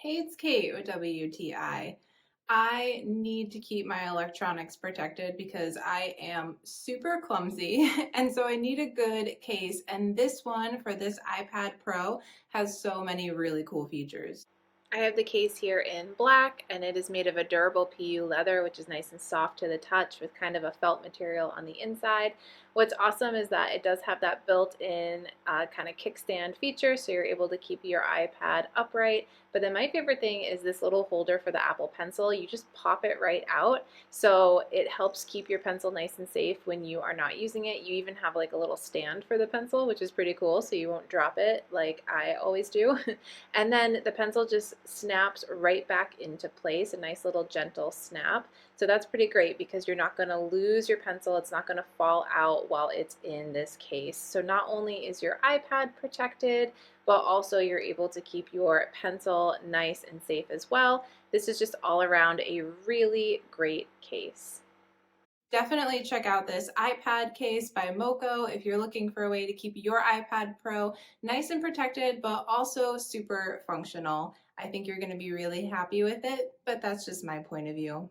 Hey, it's Kate with WTI. I need to keep my electronics protected because I am super clumsy and so I need a good case. And this one for this iPad Pro has so many really cool features. I have the case here in black, and it is made of a durable PU leather, which is nice and soft to the touch with kind of a felt material on the inside. What's awesome is that it does have that built-in kind of kickstand feature, so you're able to keep your iPad upright. But then my favorite thing is this little holder for the Apple Pencil. You just pop it right out, so it helps keep your pencil nice and safe when you are not using it. You even have like a little stand for the pencil, which is pretty cool, so you won't drop it like I always do. And then the pencil just snaps right back into place, a nice little gentle snap. So that's pretty great because you're not going to lose your pencil. It's not going to fall out while it's in this case. So not only is your iPad protected, but also you're able to keep your pencil nice and safe as well. This is just all around a really great case. Definitely check out this iPad case by MoKo if you're looking for a way to keep your iPad Pro nice and protected, but also super functional. I think you're going to be really happy with it, but that's just my point of view.